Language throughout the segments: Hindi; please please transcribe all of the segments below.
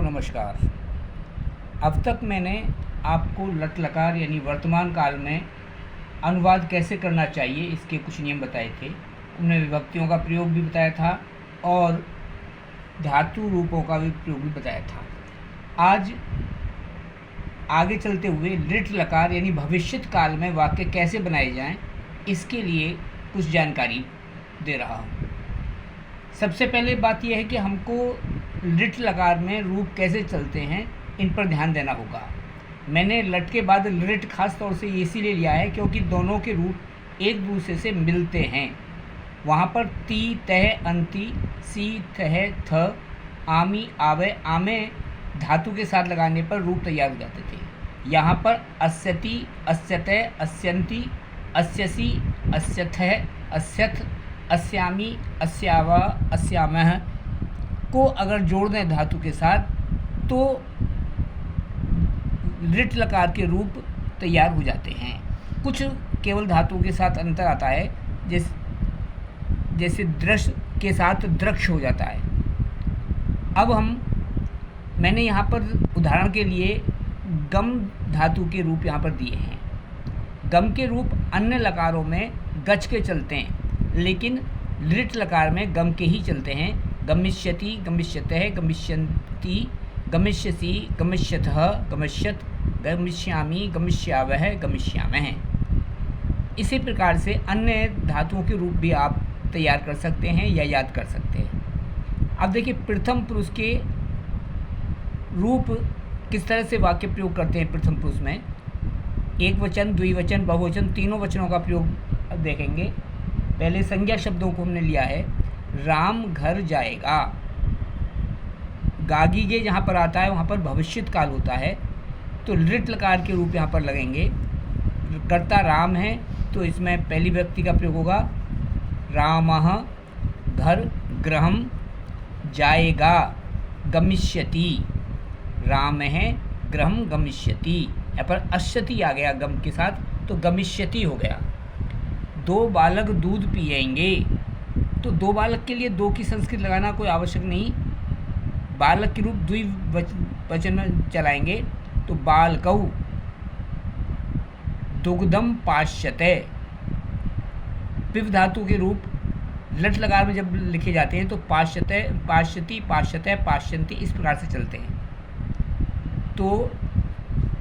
नमस्कार। अब तक मैंने आपको लट लकार यानी वर्तमान काल में अनुवाद कैसे करना चाहिए इसके कुछ नियम बताए थे। उन्हें विभक्तियों का प्रयोग भी बताया था और धातु रूपों का भी प्रयोग भी बताया था। आज आगे चलते हुए लिट लकार यानी भविष्यत काल में वाक्य कैसे बनाए जाएं इसके लिए कुछ जानकारी दे रहा हूँ। सबसे पहले बात यह है कि हमको लिट लकार में रूप कैसे चलते हैं इन पर ध्यान देना होगा। मैंने लट के बाद लिट खास तौर से इसीलिए लिया है क्योंकि दोनों के रूप एक दूसरे से मिलते हैं। वहाँ पर ती तह अंति सी तह थ आमी आवे आमे धातु के साथ लगाने पर रूप तैयार हो जाते थे। यहाँ पर अस्यति अस्यतः अस्यन्ति अस्यसि अस्यथः अस्यथ अस्यामी अस्यावा अस्यामः को अगर जोड़ दें धातु के साथ तो लिट लकार के रूप तैयार हो जाते हैं। कुछ केवल धातुओं के साथ अंतर आता है, जैसे दृश के साथ द्रक्ष हो जाता है। अब मैंने यहाँ पर उदाहरण के लिए गम धातु के रूप यहाँ पर दिए हैं। गम के रूप अन्य लकारों में गच के चलते हैं, लेकिन लिट लकार में गम के ही चलते हैं। गमिष्यति गमिष्यतः गमिष्यन्ति गमिष्यसि गमिष्यतः गमिष्यत गमिष्यामि गमिष्यावः गमिष्यामः। इसी प्रकार से अन्य धातुओं के रूप भी आप तैयार कर सकते हैं या याद कर सकते हैं। अब देखिए प्रथम पुरुष के रूप किस तरह से वाक्य प्रयोग करते हैं। प्रथम पुरुष में एक वचन, द्विवचन, बहुवचन तीनों वचनों का प्रयोग देखेंगे। पहले संज्ञा शब्दों को हमने लिया है। राम घर जाएगा। गागीगे जहाँ पर आता है वहाँ पर भविष्यत काल होता है, तो लिट लकार के रूप यहाँ पर लगेंगे। कर्ता राम है तो इसमें पहली व्यक्ति का प्रयोग होगा। रामः घर गृहम जाएगा गमिष्यति। राम है गृहम गमिष्यति। यहाँ पर अश्यति आ गया गम के साथ तो गमिष्यति हो गया। दो बालक दूध पिएंगे, तो दो बालक के लिए दो की संस्कृत लगाना कोई आवश्यक नहीं। बालक के रूप द्विवचन में चलाएंगे तो बालकौ दुग्धम पाश्यते। पिव धातु के रूप लट लकार में जब लिखे जाते हैं तो पाश्यते पाश्यति पाश्यते पाश्यन्ति इस प्रकार से चलते हैं। तो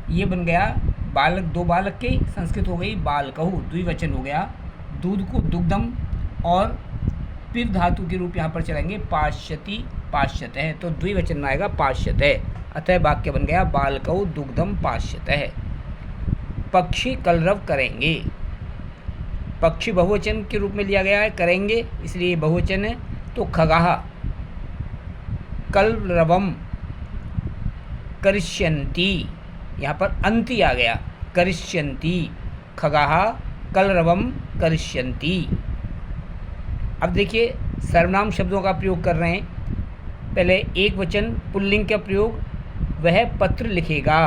ये बन गया बालक, दो बालक की संस्कृत हो गई बालकहु, द्विवचन हो गया। दूध को दुग्धम और पिव धातु के रूप यहाँ पर चलाएंगे पाश्यति पाश्यतः, तो द्विवचन में आएगा पाश्यतः। अतः वाक्य बन गया बालकौ दुग्धम पाश्यतः। पक्षी कलरव करेंगे। पक्षी बहुवचन के रूप में लिया गया है, करेंगे इसलिए बहुवचन है। तो खगाह कलरवम करिष्यन्ति, यहाँ पर अंति आ गया करिष्यन्ति। खगाह कलरवम करिष्यन्ति। अब देखिए सर्वनाम शब्दों का प्रयोग कर रहे हैं। पहले एक वचन पुल्लिंग का प्रयोग, वह पत्र लिखेगा।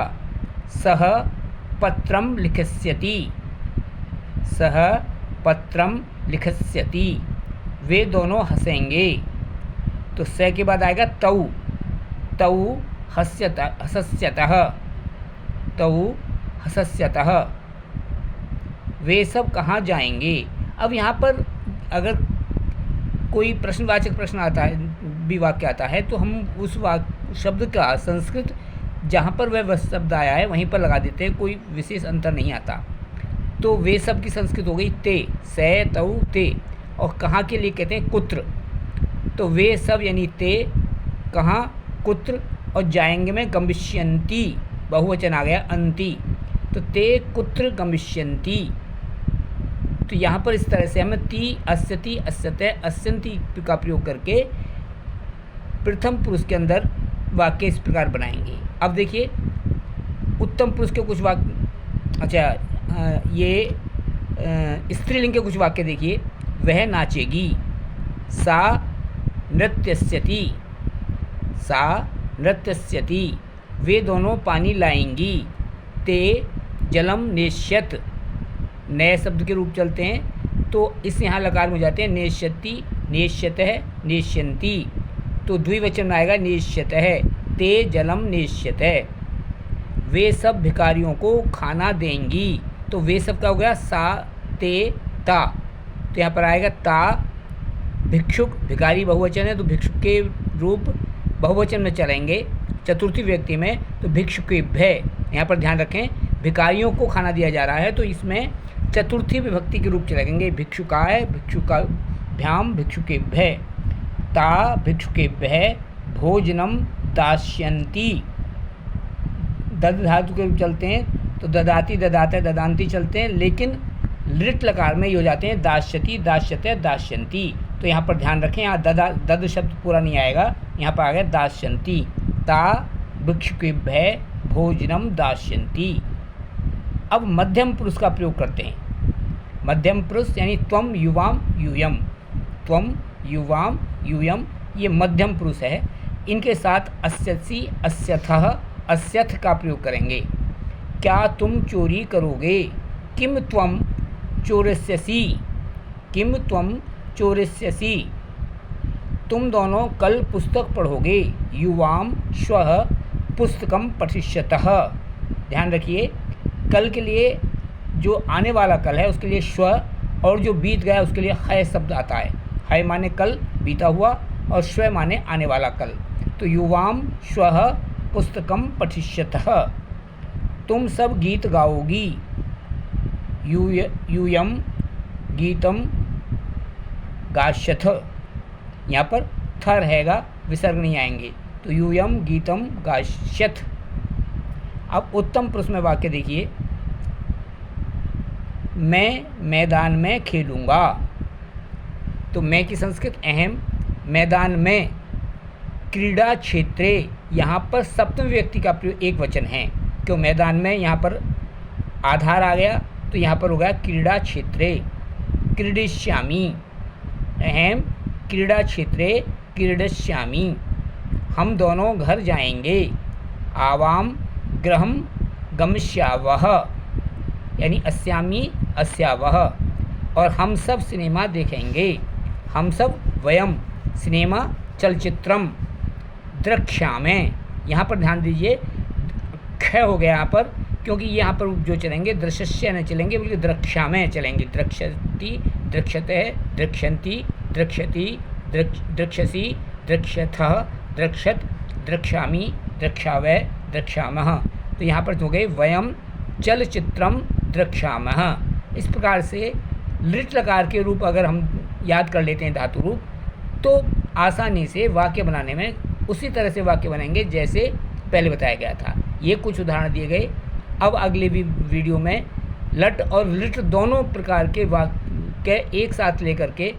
सह पत्रम लिखस्यति। सह पत्रम लिखस्यति। वे दोनों हंसेंगे, तो स के बाद आएगा तौ। तौ हसस्यतः। तौ हसस्यतः। वे सब कहाँ जाएंगे। अब यहाँ पर अगर कोई प्रश्नवाचक प्रश्न आता है, भी वाक्य आता है, तो हम उस शब्द का संस्कृत जहाँ पर वह शब्द आया है वहीं पर लगा देते हैं, कोई विशेष अंतर नहीं आता। तो वे सब की संस्कृत हो गई ते, से तौ ते। और कहाँ के लिए कहते हैं कुत्र, तो वे सब यानी ते, कहाँ, कुत्र, और जाएंगे में गमिष्यन्ति, बहुवचन आ गया अंति, तो ते कुत्र गमिष्यन्ति। तो यहाँ पर इस तरह से हम ती अस्यति अस्यतः अस्यन्ति का प्रयोग करके प्रथम पुरुष के अंदर वाक्य इस प्रकार बनाएंगे। अब देखिए उत्तम पुरुष के कुछ वाक्य, ये स्त्रीलिंग के कुछ वाक्य देखिए। वह नाचेगी। सा नृत्यस्यति। सा नृत्यस्यति। वे दोनों पानी लाएंगी। ते जलम नेष्यत। नए शब्द के रूप चलते हैं तो इस यहाँ लकार में हो जाते हैं नेष्यति नेष्यतः नेष्यन्ति। तो द्विवचन आएगा नेष्यतः। ते जलम नेष्यते, वे सब भिखारियों को खाना देंगी। तो वे सब क्या हो गया, सा ते ता, तो यहाँ पर आएगा ता भिक्षुक, भिखारी बहुवचन है तो भिक्षुक के रूप बहुवचन में चलेंगे, चतुर्थी व्यक्ति में तो भिक्षुकेभ्य। यहाँ पर ध्यान रखें भिखारियों को खाना दिया जा रहा है तो इसमें चतुर्थी विभक्ति के रूप चलेंगे, भिक्षुकाय भिक्षुकाभ्याम भिक्षुकेभ्य, ता भिक्षुकेभ्य भोजनम दास्यन्ति, दद धातु के रूप चलते हैं तो ददाती ददाते ददांती चलते हैं, लेकिन लिट लकार में ये हो जाते हैं दास्यति दास्यते दास्यन्ति। तो यहाँ पर ध्यान रखें यहाँ दद शब्द पूरा नहीं आएगा, यहाँ पर आ गया दास्यन्ति, ता भिक्षुकेभ्य भोजनम दास्यन्ति। अब मध्यम पुरुष का प्रयोग करते हैं। मध्यम पुरुष यानी त्वम युवाम यूयम, त्वम युवाम यूयम ये मध्यम पुरुष है। इनके साथ अस्यसि अस्यथः अस्यथ का प्रयोग करेंगे। क्या तुम चोरी करोगे, किम त्वम चोरिष्यसि, किम त्वम चोरिष्यसि, तुम दोनों कल पुस्तक पढ़ोगे, युवाम श्वः पुस्तकम पठिष्यतः। ध्यान रखिए कल के लिए जो आने वाला कल है उसके लिए श्व, और जो बीत गया उसके लिए है शब्द आता है। है माने कल बीता हुआ और श्व माने आने वाला कल। तो युवाम श्वः पुस्तकम पठिष्यतः, तुम सब गीत गाओगी, यूयम गीतम गाश्यथ, यहाँ पर थ रहेगा विसर्ग नहीं आएंगे तो यूयम गीतम गाश्यथ। अब उत्तम पुरुष में वाक्य देखिए, मैं मैदान में खेलूँगा, तो मैं की संस्कृत अहम, मैदान में, क्रीड़ा क्षेत्रे, यहाँ पर सप्तम व्यक्ति का प्रयोग एक वचन है, क्यों मैदान में यहाँ पर आधार आ गया तो यहाँ पर हो गया क्रीड़ा क्षेत्रे, क्रीडिष्यामि, अहम क्रीड़ा क्षेत्रे क्रीडिष्यामि, हम दोनों घर जाएंगे, आवाम गृहम गमिष्यावः, यानी अस्यामि अस्यावः, और हम सब सिनेमा देखेंगे, हम सब वयम सिनेमा चलचित्रम द्रक्ष्यामे। यहाँ पर ध्यान दीजिए ख हो गया यहाँ पर, क्योंकि यहाँ पर जो चलेंगे दृश्य न चलेंगे बल्कि द्रक्ष्यामे चलेंगे, द्रक्ष्यति द्रक्ष्यते द्रक्ष्यन्ति द्रक्ष्यति द्रक्ष्यसि द्रक्ष्यथः द्रक्ष्यत द्रक्ष्यामि द्रक्ष्यावै द्रक्ष्यामः। तो यहाँ पर हो गए वयम चलचित्रम द्रक्ष्यामः। इस प्रकार से लिट लकार के रूप अगर हम याद कर लेते हैं धातु रूप, तो आसानी से वाक्य बनाने में उसी तरह से वाक्य बनेंगे जैसे पहले बताया गया था। ये कुछ उदाहरण दिए गए। अब अगले भी वीडियो में लट और लिट दोनों प्रकार के वाक्य एक साथ लेकर के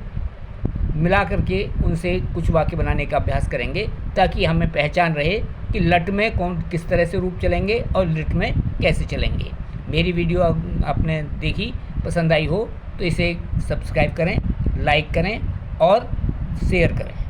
मिला करके उनसे कुछ वाक्य बनाने का अभ्यास करेंगे, ताकि हमें पहचान रहे कि लट में कौन किस तरह से रूप चलेंगे और लिट में कैसे चलेंगे। मेरी वीडियो आपने देखी, पसंद आई हो तो इसे सब्सक्राइब करें, लाइक करें और शेयर करें।